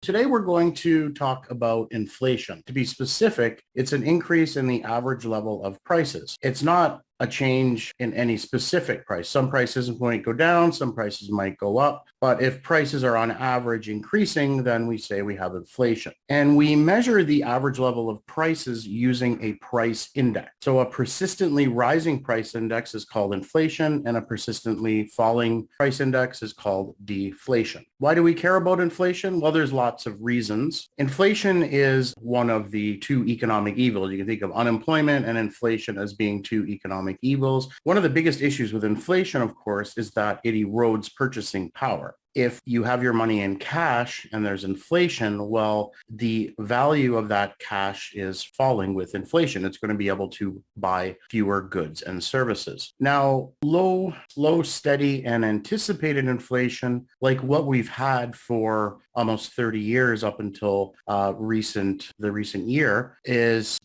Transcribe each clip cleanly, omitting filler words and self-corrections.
Today we're going to talk about inflation. To be specific, it's an increase in the average level of prices. It's not a change in any specific price. Some prices might go down, some prices might go up, but if prices are on average increasing, then we say we have inflation. And we measure the average level of prices using a price index. So a persistently rising price index is called inflation, and a persistently falling price index is called deflation. Why do we care about inflation? Well, there's lots of reasons. Inflation is one of the two economic evils. You can think of unemployment and inflation as being two economic evils. One of the biggest issues with inflation, of course, is that it erodes purchasing power. If you have your money in cash and there's inflation, well, the value of that cash is falling with inflation. It's going to be able to buy fewer goods and services. Now, low, steady, and anticipated inflation, like what we've had for almost 30 years up until the recent year, is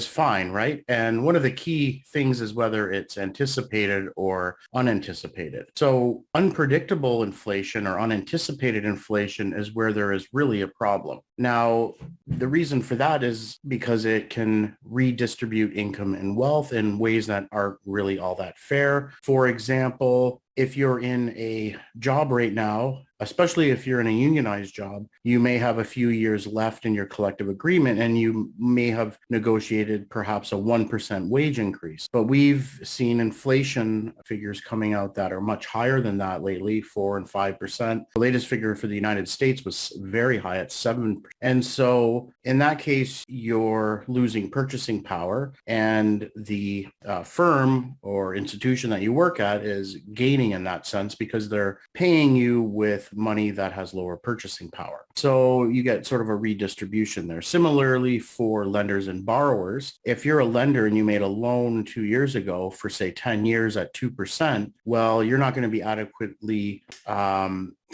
fine, right? And one of the key things is whether it's anticipated or unanticipated. So unpredictable inflation or unanticipated inflation is where there is really a problem. Now, the reason for that is because it can redistribute income and wealth in ways that aren't really all that fair. For example, if you're in a job right now, especially if you're in a unionized job, you may have a few years left in your collective agreement and you may have negotiated perhaps a 1% wage increase. But we've seen inflation figures coming out that are much higher than that lately, 4 and 5%. The latest figure for the United States was very high at 7%. And so in that case, you're losing purchasing power, and the firm or institution that you work at is gaining in that sense because they're paying you with money that has lower purchasing power. So you get sort of a redistribution there. Similarly, for lenders and borrowers, if you're a lender and you made a loan 2 years ago for, say, 10 years at 2%, well, you're not going to be adequately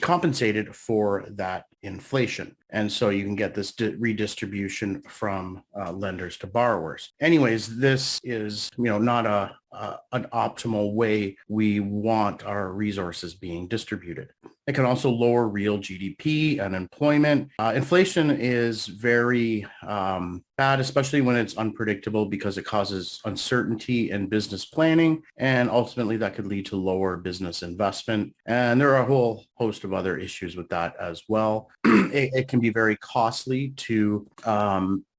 compensated for that inflation. And so you can get this redistribution from lenders to borrowers. Anyways, this is, not an optimal way we want our resources being distributed. It can also lower real GDP and employment. Inflation is very bad, especially when it's unpredictable, because it causes uncertainty in business planning, and ultimately that could lead to lower business investment. And there are a whole host of other issues with that as well. It can be very costly to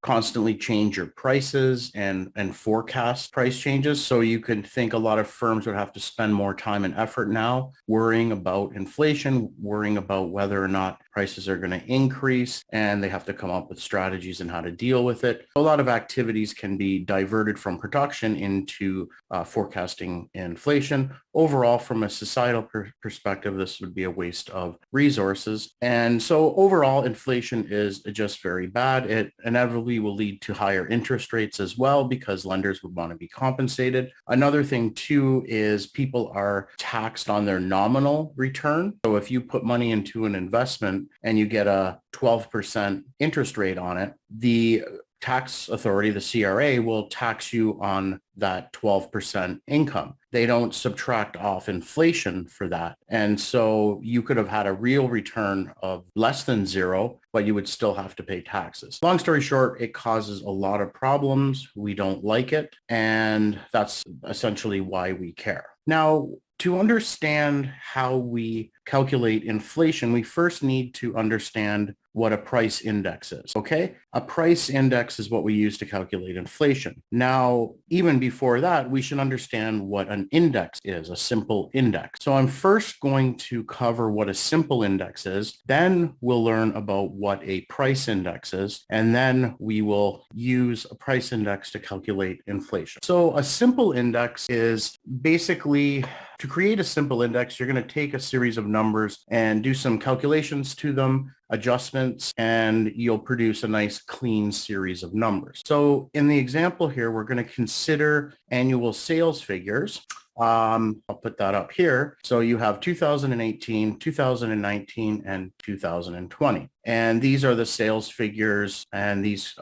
constantly change your prices and forecast price changes. So you can think a lot of firms would have to spend more time and effort now worrying about inflation, worrying about whether or not prices are going to increase, and they have to come up with strategies on how to deal with it. A lot of activities can be diverted from production into forecasting inflation. Overall, from a societal perspective, this would be a waste of resources. And so overall, inflation is just very bad. It inevitably will lead to higher interest rates as well, because lenders would want to be compensated. Another thing too is people are taxed on their nominal return. So if you put money into an investment and you get a 12% interest rate on it, the tax authority, the CRA, will tax you on that 12% income. They don't subtract off inflation for that. And so you could have had a real return of less than zero, but you would still have to pay taxes. Long story short, it causes a lot of problems. We don't like it. And that's essentially why we care. Now, to understand how we calculate inflation, we first need to understand what a price index is, okay? A price index is what we use to calculate inflation. Now, even before that, we should understand what an index is, a simple index. So I'm first going to cover what a simple index is, then we'll learn about what a price index is, and then we will use a price index to calculate inflation. So a simple index is basically, to create a simple index, you're going to take a series of numbers and do some calculations to them, adjustments, and you'll produce a nice clean series of numbers. So in the example here, we're going to consider annual sales figures. I'll put that up here. So you have 2018, 2019, and 2020. And these are the sales figures, and these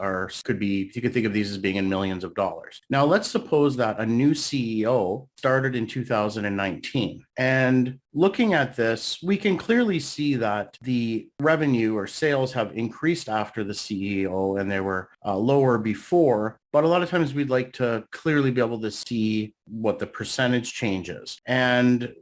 could be, you could think of these as being in millions of dollars. Now, let's suppose that a new CEO started in 2019, And looking at this, we can clearly see that the revenue or sales have increased after the CEO and they were lower before. But a lot of times we'd like to clearly be able to see what the percentage change is. And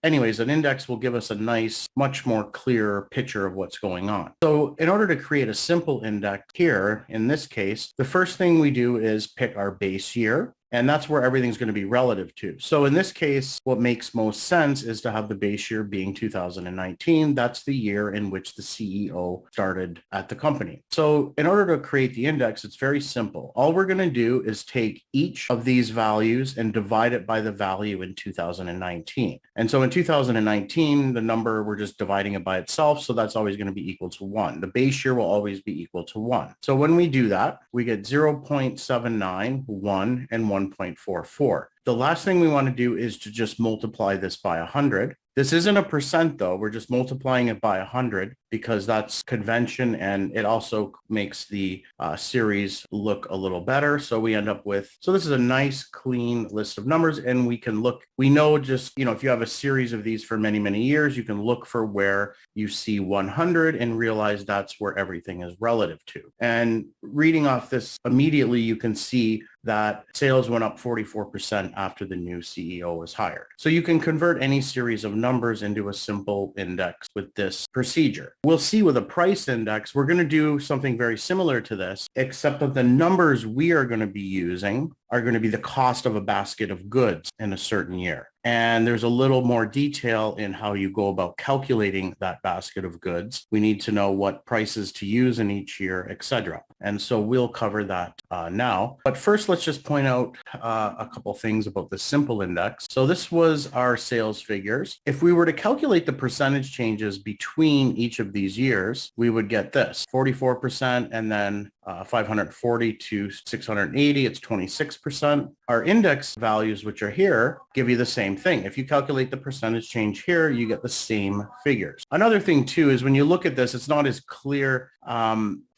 anyways, an index will give us a nice, much more clear picture of what's going on. So in order to create a simple index here, in this case, the first thing we do is pick our base year. And that's where everything's going to be relative to. So in this case, what makes most sense is to have the base year being 2019. That's the year in which the CEO started at the company. So in order to create the index, it's very simple. All we're going to do is take each of these values and divide it by the value in 2019. And so in 2019, the number, we're just dividing it by itself. So that's always going to be equal to 1. The base year will always be equal to 1. So when we do that, we get 0.79, 1, and 1.44. The last thing we want to do is to just multiply this by 100. This isn't a percent though. We're just multiplying it by 100 because that's convention and it also makes the series look a little better. So we end up with, so this is a nice clean list of numbers and we can look, we know just, if you have a series of these for many, many years, you can look for where you see 100 and realize that's where everything is relative to. And reading off this immediately, you can see that sales went up 44% after the new CEO was hired. So you can convert any series of numbers into a simple index with this procedure. We'll see with a price index, we're going to do something very similar to this, except that the numbers we are going to be using are going to be the cost of a basket of goods in a certain year. And there's a little more detail in how you go about calculating that basket of goods. We need to know what prices to use in each year, etc. And so we'll cover that now. But first, let's just point out a couple things about the simple index. So this was our sales figures. If we were to calculate the percentage changes between each of these years, we would get this, 44% and then 540 to 680, it's 26%. Our index values, which are here, give you the same thing. If you calculate the percentage change here, you get the same figures. Another thing too is when you look at this, it's not as clear.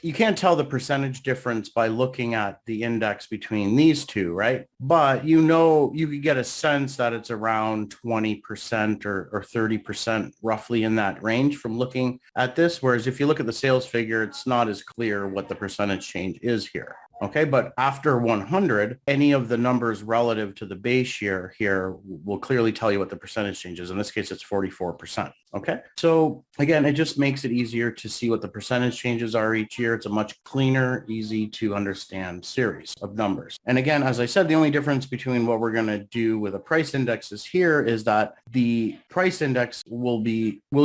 You can't tell the percentage difference by looking at the index between these two, right? But you could get a sense that it's around 20% or 30% roughly in that range from looking at this. Whereas if you look at the sales figure, it's not as clear what the percentage change is here. Okay, but after 100, any of the numbers relative to the base year here will clearly tell you what the percentage change is. In this case, it's 44%. Okay, so again, it just makes it easier to see what the percentage changes are each year. It's a much cleaner, easy to understand series of numbers. And again, as I said, the only difference between what we're going to do with a price index is here is that the price index we'll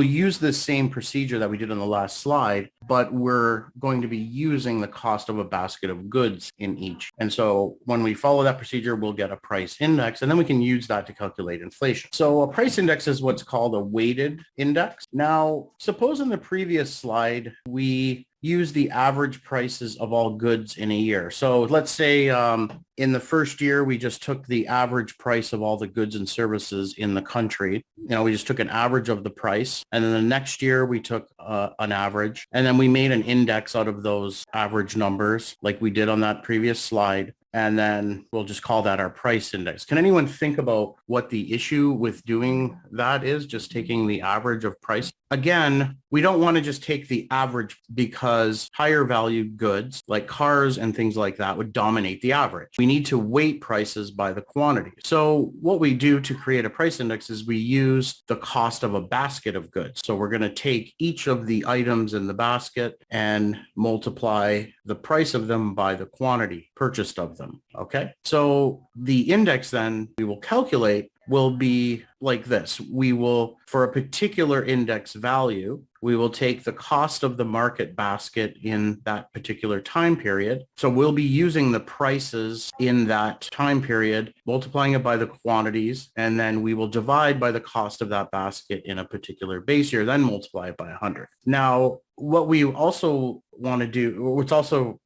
use the same procedure that we did on the last slide, but we're going to be using the cost of a basket of goods in each. And so when we follow that procedure, we'll get a price index, and then we can use that to calculate inflation. So a price index is what's called a weighted index. Now, suppose in the previous slide, we use the average prices of all goods in a year. So let's say in the first year, we just took the average price of all the goods and services in the country. We just took an average of the price. And then the next year, we took an average. And then we made an index out of those average numbers like we did on that previous slide. And then we'll just call that our price index. Can anyone think about what the issue with doing that is, just taking the average of price? Again, we don't want to just take the average because higher value goods like cars and things like that would dominate the average. We need to weight prices by the quantity. So what we do to create a price index is we use the cost of a basket of goods. So we're going to take each of the items in the basket and multiply the price of them by the quantity purchased of them. Okay. So the index then we will calculate will be like this. We will, for a particular index value, we will take the cost of the market basket in that particular time period. So we'll be using the prices in that time period, multiplying it by the quantities, and then we will divide by the cost of that basket in a particular base year, then multiply it by 100. Now, what we also want to do, what's also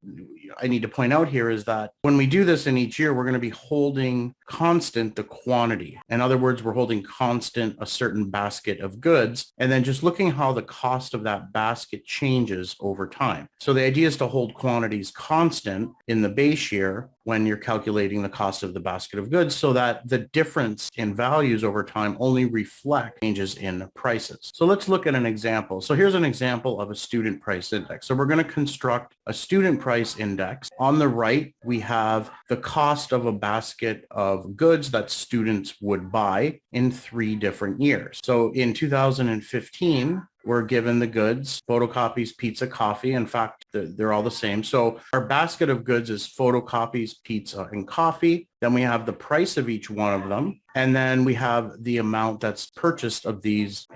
I need to point out here is that when we do this in each year, we're going to be holding constant the quantity. In other words, we're holding constant a certain basket of goods and then just looking how the cost of that basket changes over time. So the idea is to hold quantities constant in the base year when you're calculating the cost of the basket of goods so that the difference in values over time only reflect changes in prices. So let's look at an example. So here's an example of a student price index. So we're going to construct a student price index. On the right, we have the cost of a basket of goods that students would buy in 3 different years. So in 2015, we're given the goods, photocopies, pizza, coffee. In fact, they're all the same. So our basket of goods is photocopies, pizza, and coffee. Then we have the price of each one of them. And then we have the amount that's purchased of these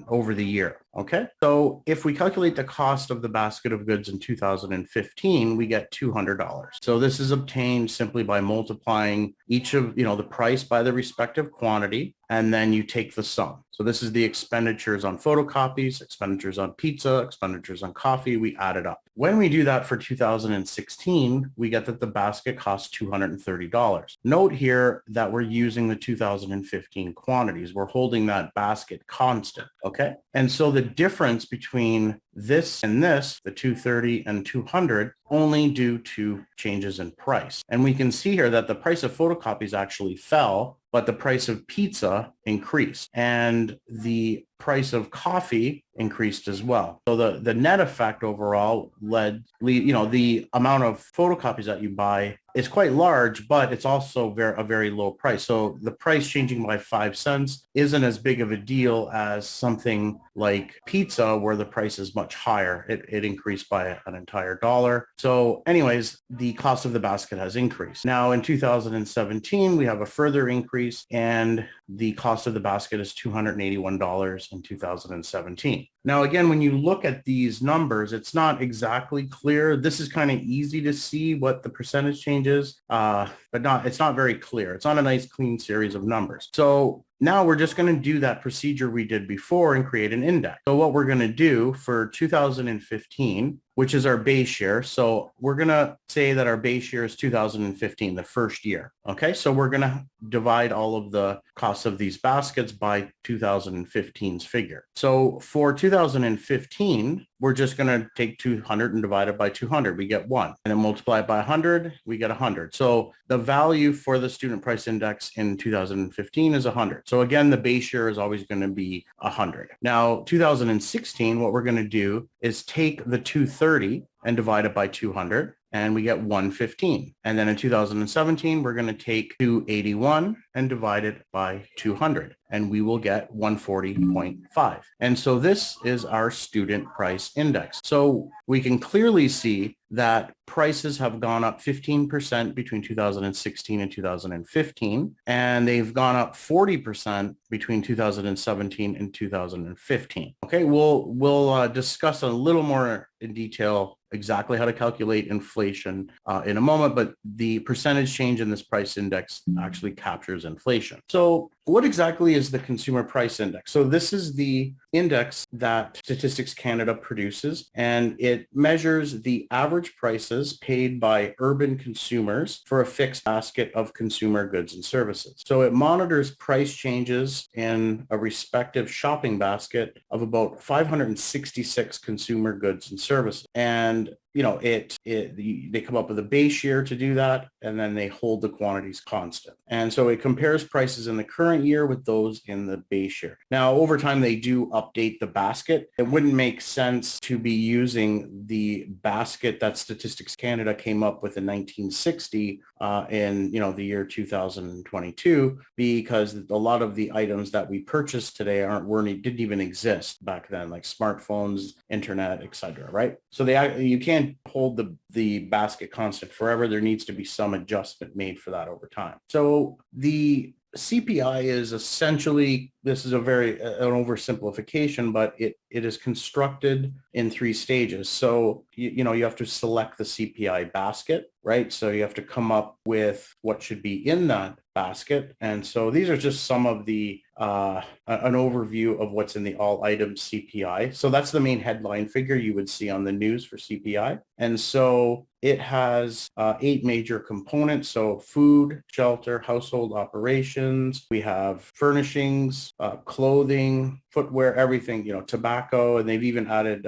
over the year. Okay. So if we calculate the cost of the basket of goods in 2015, we get $200. So this is obtained simply by multiplying each of, the price by the respective quantity, and then you take the sum. So this is the expenditures on photocopies, expenditures on pizza, expenditures on coffee. We add it up. When we do that for 2016, we get that the basket costs $230. Note here that we're using the 2015 quantities. We're holding that basket constant, okay? And so the difference between this and this, the 230 and 200, only due to changes in price. And we can see here that the price of photocopies actually fell, but the price of pizza increased and the price of coffee increased as well. So the net effect overall the amount of photocopies that you buy is quite large, but it's also a very low price. So the price changing by 5 cents isn't as big of a deal as something like pizza where the price is much higher. It increased by an entire $1. So anyways, the cost of the basket has increased. Now in 2017, we have a further increase and the cost of the basket is $281 in 2017. Now, again, when you look at these numbers, it's not exactly clear. This is kind of easy to see what the percentage change is, but it's not very clear. It's not a nice, clean series of numbers. So now we're just going to do that procedure we did before and create an index. So what we're going to do for 2015, which is our base year. So we're going to say that our base year is 2015, the first year. Okay, so we're going to divide all of the costs of these baskets by 2015's figure. So for 2015, we're just going to take 200 and divide it by 200. We get 1. And then multiply it by 100, we get 100. So the value for the student price index in 2015 is 100. So again, the base year is always going to be 100. Now, 2016, what we're going to do is take the 230 and divide it by 200. And we get 115. And then in 2017, we're going to take 281 and divide it by 200. And we will get 140.5. And so this is our student price index. So we can clearly see that prices have gone up 15% between 2016 and 2015, and they've gone up 40% between 2017 and 2015. Okay, we'll discuss a little more in detail exactly how to calculate inflation in a moment, but the percentage change in this price index actually captures inflation. So what exactly is the Consumer Price Index? So this is the index that Statistics Canada produces, and it measures the average prices paid by urban consumers for a fixed basket of consumer goods and services. So it monitors price changes in a respective shopping basket of about 566 consumer goods and services. And they come up with a base year to do that, and then they hold the quantities constant. And so it compares prices in the current year with those in the base year. Now, over time, they do update the basket. It wouldn't make sense to be using the basket that Statistics Canada came up with in 1960 in the year 2022, because a lot of the items that we purchase today didn't even exist back then, like smartphones, internet, etc. Right? So you can't hold the basket constant forever. There needs to be some adjustment made for that over time. So the CPI is essentially this is a very an oversimplification, but it is constructed in 3 stages. So, you know, you have to select the CPI basket, right? So you have to come up with what should be in that basket. And so these are just some of the an overview of what's in the all items CPI. So that's the main headline figure you would see on the news for CPI. And so it has 8 major components. So food, shelter, household operations. We have furnishings, clothing, footwear, everything, you know, tobacco, and they've even added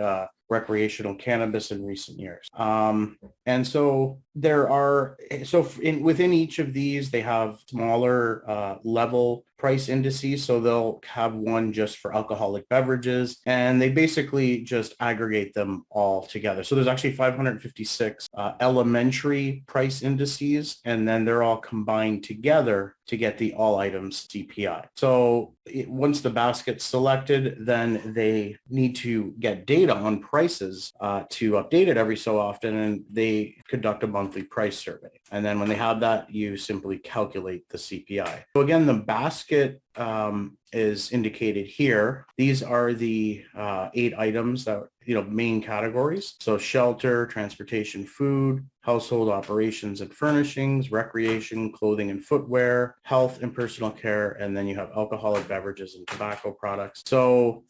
recreational cannabis in recent years. And so there are, within each of these, they have smaller level price indices. So they'll have one just for alcoholic beverages, and they basically just aggregate them all together. So there's actually 556 elementary price indices, and then they're all combined together to get the all items CPI. So once the basket's selected, then they need to get data on prices to update it every so often, and they conduct a monthly price survey. And then when they have that, you simply calculate the CPI. So again, the basket is indicated here. These are the 8 items that, you know, main categories. So shelter, transportation, food, household operations and furnishings, recreation, clothing and footwear, health and personal care, and then you have alcoholic beverages and tobacco products. So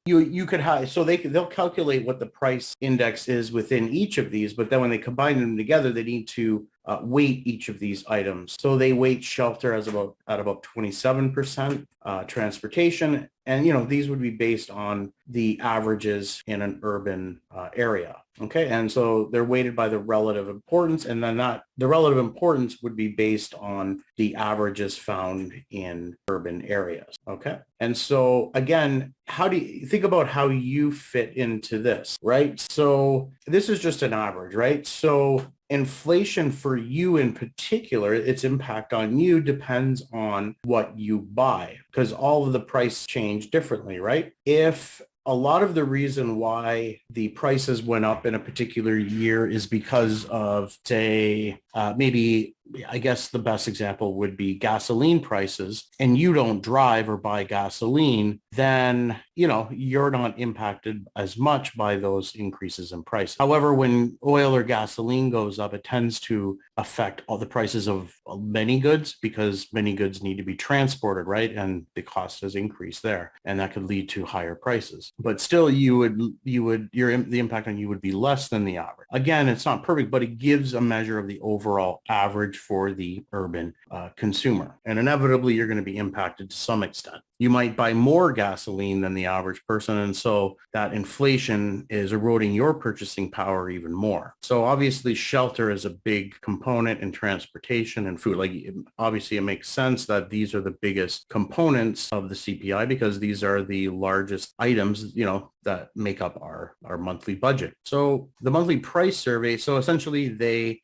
you could have, so they'll calculate what the price index is within each of these, but then when they combine them together, they need to weight each of these items. So they weight shelter at about 27%, transportation, and, you know, these would be based on the averages in an urban area. Okay, and so they're weighted by the relative importance, and then the relative importance would be based on the averages found in urban areas. Okay, and so again, how do you think about how you fit into this, right? So this is just an average, right? So inflation for you in particular, its impact on you depends on what you buy, because all of the price change differently, right? If a lot of the reason why the prices went up in a particular year is because of, say, maybe, I guess the best example would be gasoline prices, and you don't drive or buy gasoline, then, you know, you're not impacted as much by those increases in price. However, when oil or gasoline goes up, it tends to affect all the prices of many goods, because many goods need to be transported, right? And the cost has increased there, and that could lead to higher prices. But still, the impact on you would be less than the average. Again, it's not perfect, but it gives a measure of the overall average for the urban consumer. And inevitably, you're going to be impacted to some extent. You might buy more gasoline than the average person, and so that inflation is eroding your purchasing power even more. So obviously, shelter is a big component in transportation and food. Like, obviously, it makes sense that these are the biggest components of the CPI, because these are the largest items, you know, that make up our monthly budget. So the monthly price survey, so essentially they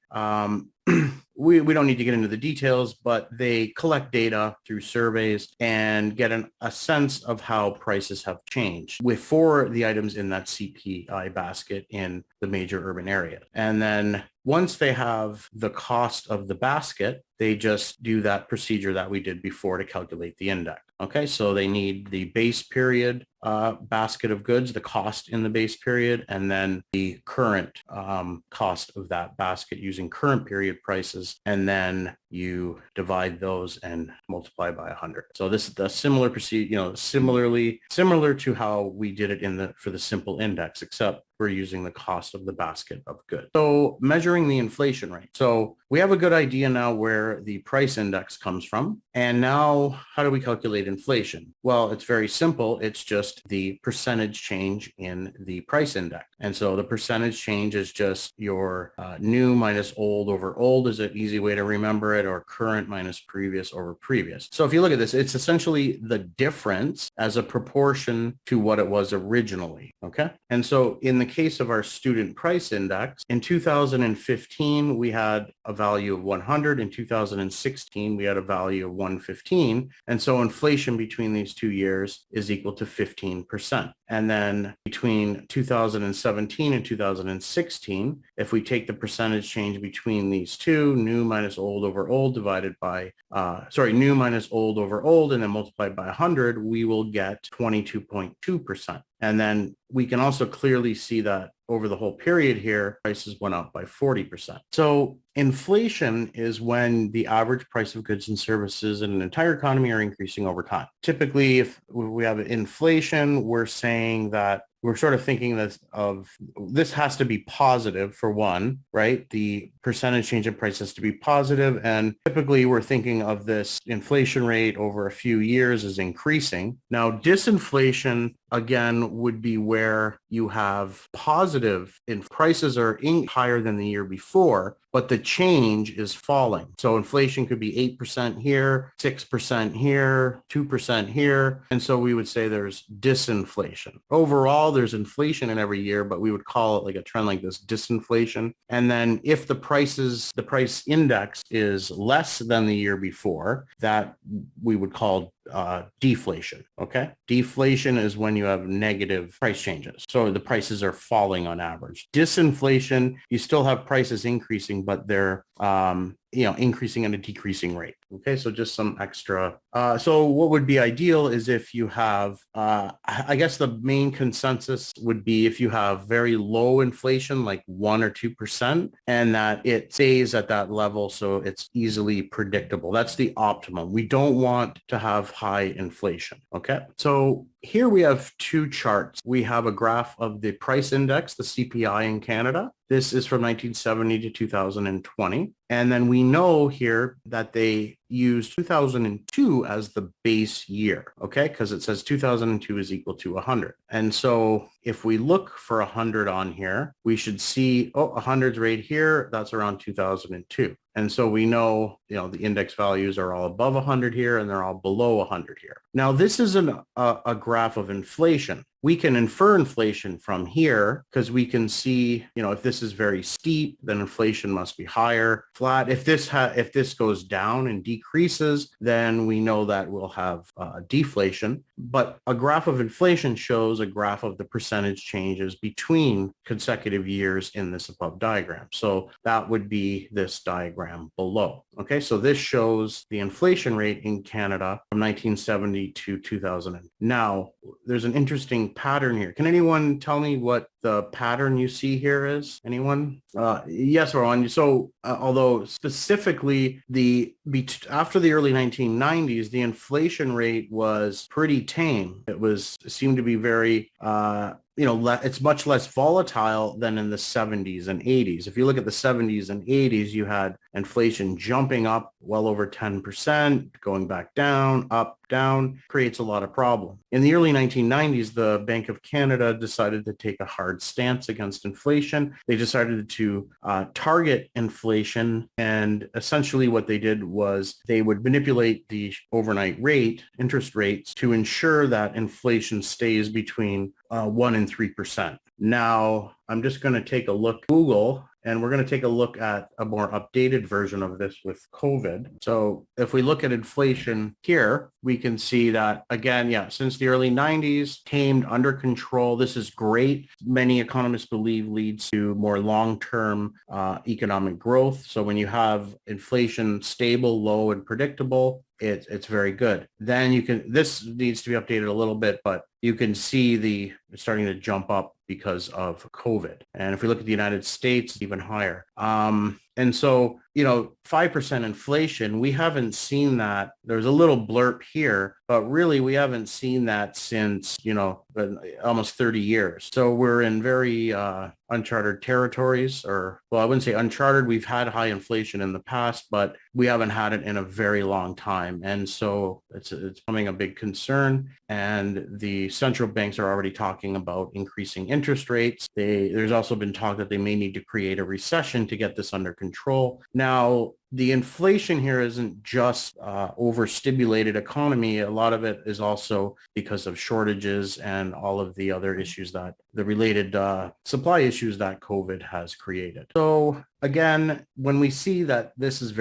we don't need to get into the details, but they collect data through surveys and get a sense of how prices have changed for the items in that CPI basket in the major urban areas. And then once they have the cost of the basket, they just do that procedure that we did before to calculate the index. Okay, so they need the base period basket of goods, the cost in the base period, and then the current cost of that basket using current period prices, and then you divide those and multiply by 100. So this is the similar procedure, you know, similar to how we did it for the simple index, except we're using the cost of the basket of goods. So measuring the inflation rate. So we have a good idea now where the price index comes from. And now how do we calculate inflation? Well, it's very simple. It's just the percentage change in the price index. And so the percentage change is just your new minus old over old is an easy way to remember it, or current minus previous over previous. So if you look at this, it's essentially the difference as a proportion to what it was originally. Okay. And so in the case of our student price index, in 2015, we had a value of 100. In 2016, we had a value of 115. And so inflation between these 2 years is equal to 15%. And then between 2017 and 2016, if we take the percentage change between these two, new minus old over old divided by, new minus old over old, and then multiplied by 100, we will get 22.2%. And then we can also clearly see that over the whole period here, prices went up by 40%. So inflation is when the average price of goods and services in an entire economy are increasing over time. Typically, if we have inflation, we're saying that we're sort of thinking this has to be positive for one, right? The percentage change in price has to be positive. And typically we're thinking of this inflation rate over a few years as increasing. Now, disinflation, again, would be where you have positive and prices are higher than the year before, but the change is falling. So inflation could be 8% here, 6% here, 2% here. And so we would say there's disinflation. Overall, there's inflation in every year, but we would call it like a trend like this, disinflation. And then if the price index is less than the year before, that we would call deflation. Okay. Deflation is when you have negative price changes. So the prices are falling on average. Disinflation, you still have prices increasing, but they're, increasing at a decreasing rate. Okay. So just some extra. So what would be ideal is if you have, I guess the main consensus would be if you have very low inflation, like 1 or 2%, and that it stays at that level. So it's easily predictable. That's the optimum. We don't want to have high inflation. Okay. So here we have two charts. We have a graph of the price index, the CPI in Canada. This is from 1970 to 2020. And then we know here that they used 2002 as the base year, okay? Because it says 2002 is equal to 100. And so if we look for 100 on here, we should see, 100's right here. That's around 2002. And so we know, the index values are all above 100 here and they're all below 100 here. Now, this is a graph of inflation. We can infer inflation from here because we can see, if this is very steep, then inflation must be higher. Flat, if this goes down and decreases, then we know that we'll have deflation. But a graph of inflation shows a graph of the percentage changes between consecutive years in this above diagram. So that would be this diagram below. Okay, so this shows the inflation rate in Canada from 1970 to 2000. Now, there's an interesting pattern here. Can anyone tell me what the pattern you see here is? Anyone? Yes, Rowan. So although specifically after the early 1990s, the inflation rate was pretty tame. It seemed to be very it's much less volatile than in the 70s and 80s. If you look at the 70s and 80s, you had inflation jumping up well over 10%, going back down, up, down, creates a lot of problem. In the early 1990s, the Bank of Canada decided to take a hard stance against inflation. They decided to target inflation, and essentially what they did was they would manipulate the overnight interest rates, to ensure that inflation stays between 1 and 3%. Now, I'm just going to take a look at Google, and we're going to take a look at a more updated version of this with COVID. So if we look at inflation here, we can see that, again, since the early 90s, tamed, under control. This is great. Many economists believe leads to more long-term economic growth. So when you have inflation stable, low, and predictable, it's very good. Then this needs to be updated a little bit, but you can see it's starting to jump up because of COVID. And if we look at the United States, even higher. And so, 5% inflation, we haven't seen that. There's a little blurb here, but really we haven't seen that since, almost 30 years. So we're in very uncharted territories, I wouldn't say uncharted. We've had high inflation in the past, but we haven't had it in a very long time. And so it's becoming a big concern. And the central banks are already talking about increasing interest rates. There's also been talk that they may need to create a recession to get this under control. Now, the inflation here isn't just overstimulated economy. A lot of it is also because of shortages and all of the other issues that the related supply issues that COVID has created. So again, when we see that this is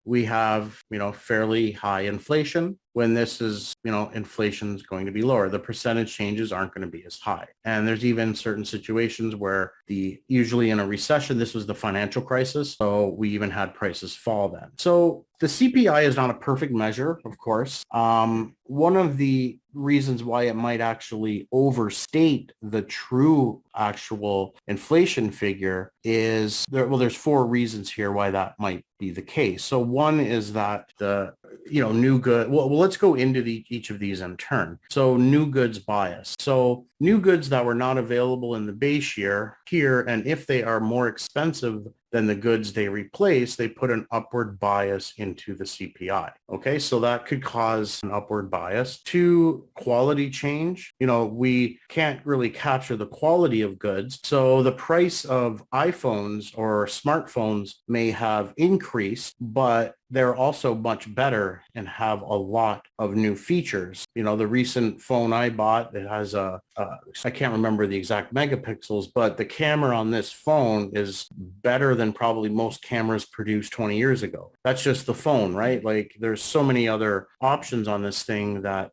we have, fairly high inflation. When this is, inflation is going to be lower, the percentage changes aren't going to be as high. And there's even certain situations where usually in a recession, this was the financial crisis. So we even had prices fall then. So the CPI is not a perfect measure, of course. One of the reasons why it might actually overstate the true actual inflation figure is there's 4 reasons here why that might be the case. So one is that the new good. Well, let's go into each of these in turn. So new goods bias. So new goods that were not available in the base year here, and if they are more expensive than the goods they replace, they put an upward bias into the CPI. Okay, so that could cause an upward bias. To quality change, we can't really capture the quality of goods. So the price of iPhones or smartphones may have increased, but they're also much better and have a lot of new features. The recent phone I bought, it has I can't remember the exact megapixels, but the camera on this phone is better than probably most cameras produced 20 years ago. That's just the phone, right? Like there's so many other options on this thing that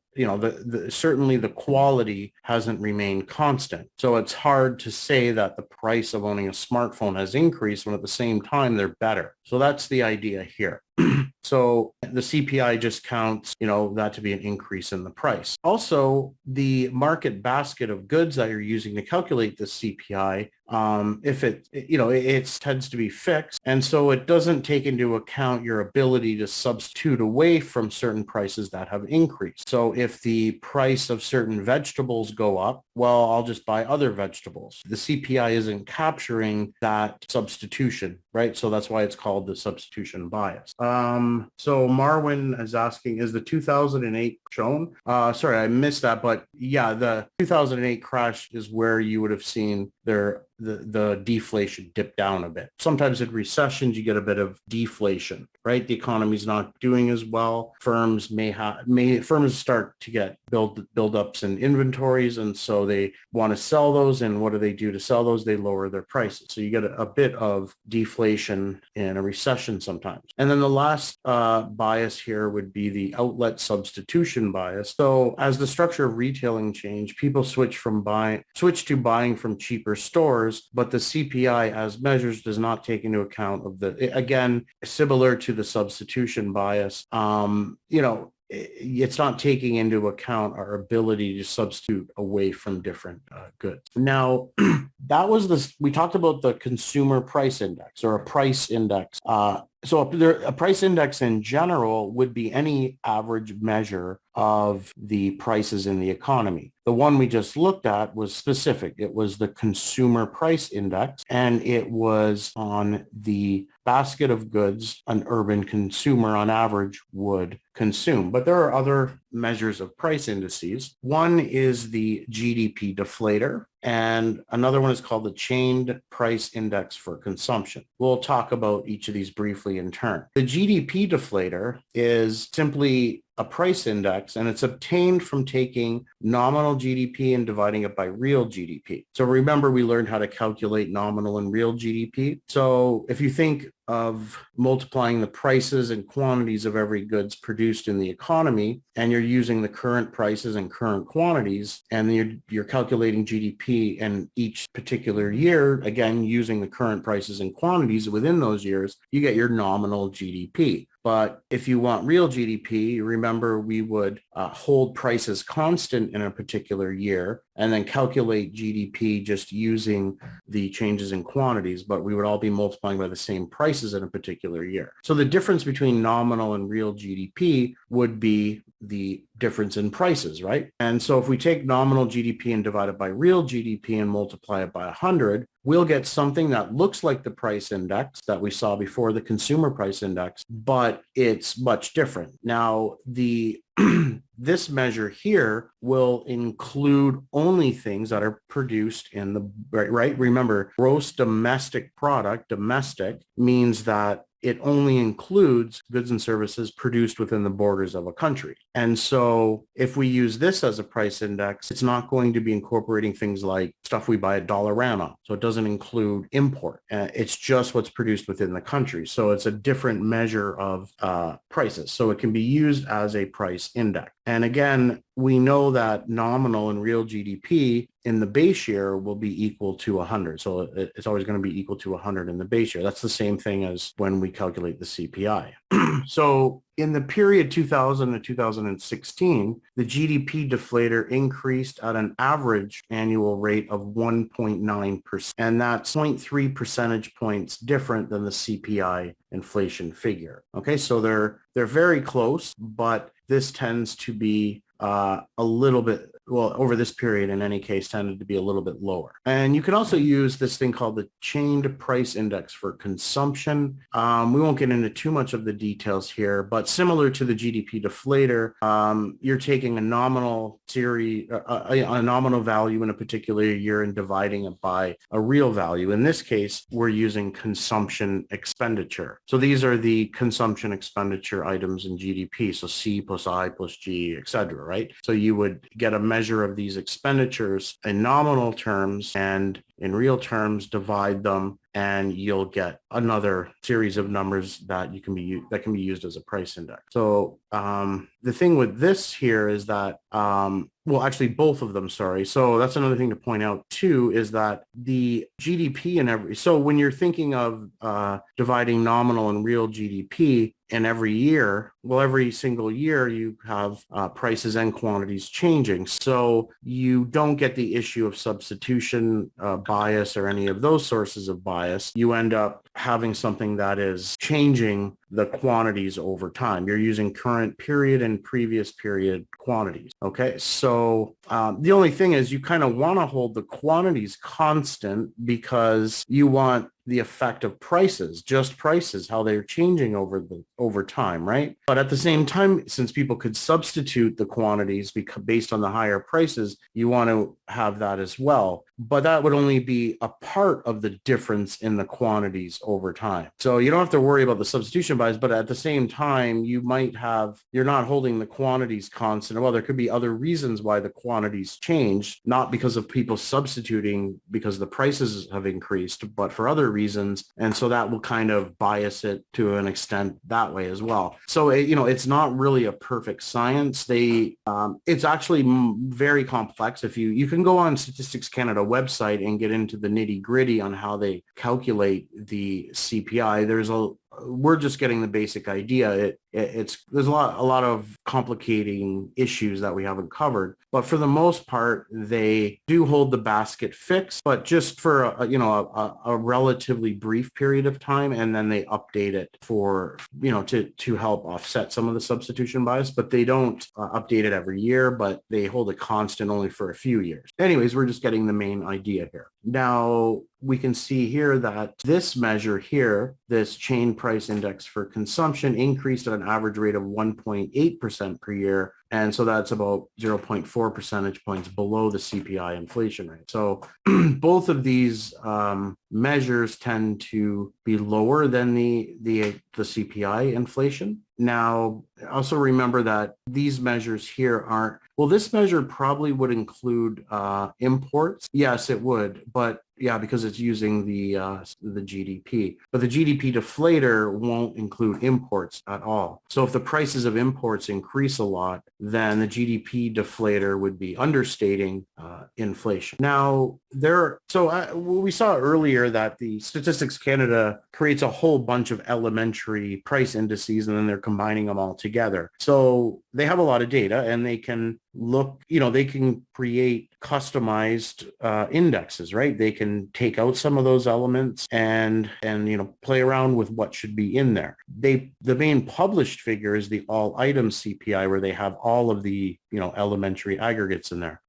certainly the quality hasn't remained constant. So it's hard to say that the price of owning a smartphone has increased when at the same time they're better. So that's the idea here. So the CPI just counts, that to be an increase in the price. Also, the market basket of goods that you're using to calculate the CPI, if it tends to be fixed. And so it doesn't take into account your ability to substitute away from certain prices that have increased. So if the price of certain vegetables go up, well, I'll just buy other vegetables. The CPI isn't capturing that substitution, right? So that's why it's called the substitution bias. So Marwin is asking, is the 2008 shown? Sorry, I missed that. But yeah, the 2008 crash is where you would have seen the deflation dip down a bit. Sometimes in recessions, you get a bit of deflation, right? The economy's not doing as well. Firms firms start to get buildups in inventories, and so they want to sell those. And what do they do to sell those? They lower their prices. So you get a bit of deflation in a recession sometimes. And then the last bias here would be the outlet substitution bias. So as the structure of retailing changed, people switch to buying from cheaper stores, but the CPI as measures does not take into account again, similar to the substitution bias, it's not taking into account our ability to substitute away from different goods. Now, we talked about the consumer price index or a price index. So a price index in general would be any average measure of the prices in the economy. The one we just looked at was specific. It was the consumer price index, and it was on the basket of goods an urban consumer on average would consume. But there are other measures of price indices. One is the GDP Deflator, and another one is called the Chained Price Index for Consumption. We'll talk about each of these briefly in turn. The GDP Deflator is simply a price index, and it's obtained from taking nominal GDP and dividing it by real GDP. So remember, we learned how to calculate nominal and real GDP. So if you think of multiplying the prices and quantities of every goods produced in the economy, and you're using the current prices and current quantities, and you're calculating GDP in each particular year, again, using the current prices and quantities within those years, you get your nominal GDP. But if you want real GDP, remember we would hold prices constant in a particular year and then calculate GDP just using the changes in quantities, but we would all be multiplying by the same prices in a particular year. So the difference between nominal and real GDP would be the difference in prices, right? And so if we take nominal GDP and divide it by real GDP and multiply it by 100, we'll get something that looks like the price index that we saw before, the consumer price index, but it's much different. Now, this measure here will include only things that are produced in the, right? Remember, gross domestic product, domestic, means that it only includes goods and services produced within the borders of a country. And so if we use this as a price index, it's not going to be incorporating things like stuff we buy at Dollarama. So it doesn't include import. It's just what's produced within the country. So it's a different measure of prices. So it can be used as a price index. And again, we know that nominal and real GDP in the base year will be equal to 100. So it's always going to be equal to 100 in the base year. That's the same thing as when we calculate the CPI. So in the period 2000 to 2016, the GDP deflator increased at an average annual rate of 1.9%. And that's 0.3 percentage points different than the CPI inflation figure. Okay, so they're very close, but this tends to be a little bit, well, over this period in any case, tended to be a little bit lower. And you can also use this thing called the chained price index for consumption. We won't get into too much of the details here, but similar to the GDP deflator, you're taking a nominal series, a nominal value in a particular year and dividing it by a real value. In this case, we're using consumption expenditure. So these are the consumption expenditure items in GDP. So C plus I plus G, et cetera, right? So you would get a measure of these expenditures in nominal terms and in real terms, divide them, and you'll get another series of numbers that can be used as a price index. So the thing with this here is that, well, actually both of them, sorry. So that's another thing to point out too, is that the GDP so when you're thinking of dividing nominal and real GDP in every year, well, every single year you have prices and quantities changing. So you don't get the issue of substitution bias or any of those sources of bias. You end up having something that is changing the quantities over time. You're using current period and previous period quantities. Okay, so the only thing is you kind of want to hold the quantities constant because you want the effect of prices, just prices, how they're changing over time, right? But at the same time, since people could substitute the quantities based on the higher prices, you want to have that as well. But that would only be a part of the difference in the quantities over time. So you don't have to worry about the substitution bias, but at the same time, you're not holding the quantities constant. Well, there could be other reasons why the quantities change, not because of people substituting because the prices have increased, but for other reasons. And so that will kind of bias it to an extent that way as well. So, it's not really a perfect science. It's actually very complex. If you can go on Statistics Canada website and get into the nitty gritty on how they calculate the CPI. We're just getting the basic idea. There's a lot of complicating issues that we haven't covered, but for the most part, they do hold the basket fixed, but just for a relatively brief period of time, and then they update it for to help offset some of the substitution bias. But they don't update it every year, but they hold it constant only for a few years. Anyways, we're just getting the main idea here. Now, we can see here that this measure here, this chain price index for consumption, increased at an average rate of 1.8% per year. And so that's about 0.4 percentage points below the CPI inflation rate. So both of these measures tend to be lower than the CPI inflation. Now, also remember that these measures here this measure probably would include imports. Yes, it would, but yeah, because it's using the GDP. But the GDP deflator won't include imports at all. So if the prices of imports increase a lot, then the GDP deflator would be understating inflation. Now, we saw earlier that the Statistics Canada creates a whole bunch of elementary price indices, and then they're combining them all together. So they have a lot of data, and they can they can create customized indexes, right? They can take out some of those elements and play around with what should be in there. The main published figure is the all item CPI, where they have all of the elementary aggregates in there.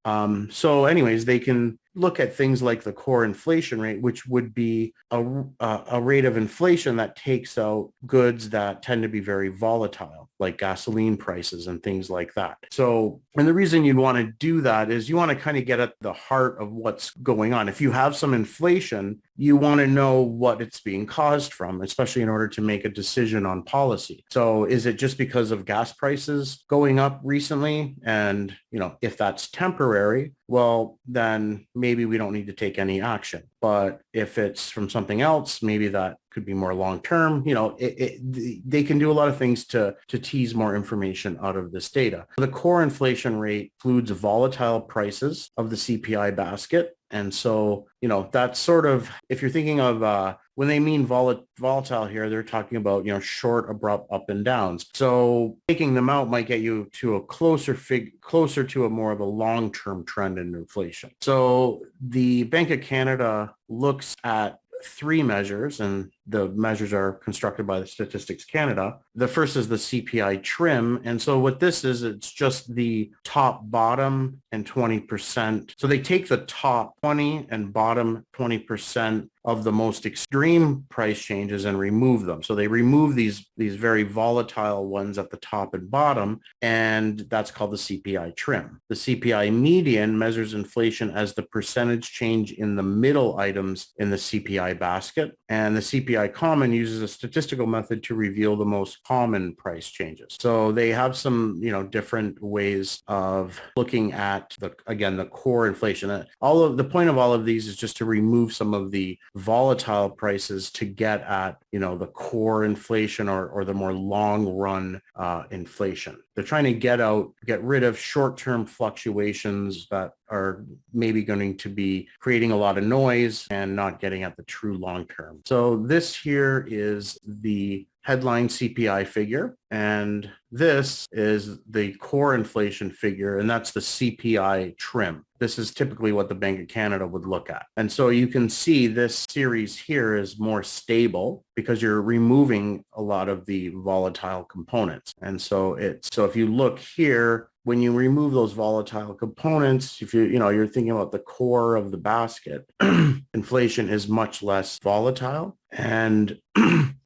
So anyways, they can look at things like the core inflation rate, which would be a rate of inflation that takes out goods that tend to be very volatile, like gasoline prices and things like that. So, and the reason you'd want to do that is you want to kind of get at the heart of what's going on. If you have some inflation, you want to know what it's being caused from, especially in order to make a decision on policy. So is it just because of gas prices going up recently? And, if that's temporary, well, then maybe we don't need to take any action. But if it's from something else, maybe that could be more long-term. They can do a lot of things to tease more information out of this data. The core inflation rate includes volatile prices of the CPI basket. And so, that's sort of, if you're thinking of when they mean volatile here, they're talking about, short, abrupt up and downs. So taking them out might get you to a closer to a more of a long-term trend in inflation. So the Bank of Canada looks at three measures, and the measures are constructed by the Statistics Canada. The first is the Cpi Trim. And so what this is, it's just the top, bottom, and 20%. So they take the top 20 and bottom 20% of the most extreme price changes and remove them. So they remove these very volatile ones at the top and bottom, and that's called the Cpi Trim. The Cpi Median measures inflation as the percentage change in the middle items in the CPI basket, and the CPI Common uses a statistical method to reveal the most common price changes. So they have some, different ways of looking at the core inflation. The point of all of these is just to remove some of the volatile prices to get at, the core inflation or the more long run inflation. They're trying to get rid of short-term fluctuations that are maybe going to be creating a lot of noise and not getting at the true long term. So this here is the headline CPI figure, and this is the core inflation figure, and that's the CPI Trim. This is typically what the Bank of Canada would look at. And so you can see this series here is more stable because you're removing a lot of the volatile components. And so if you look here, when you remove those volatile components, if you're thinking about the core of the basket, inflation is much less volatile. And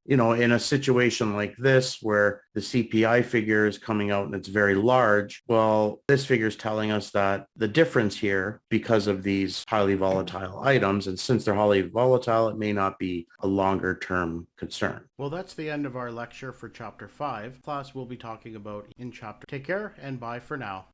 in a situation like this where the CPI figure is coming out and it's very large, well, this figure is telling us that the difference here, because of these highly volatile items, and since they're highly volatile, it may not be a longer term concern. Well, that's the end of our lecture for Chapter 5. Class we'll be talking about in Chapter. Take care and bye for now.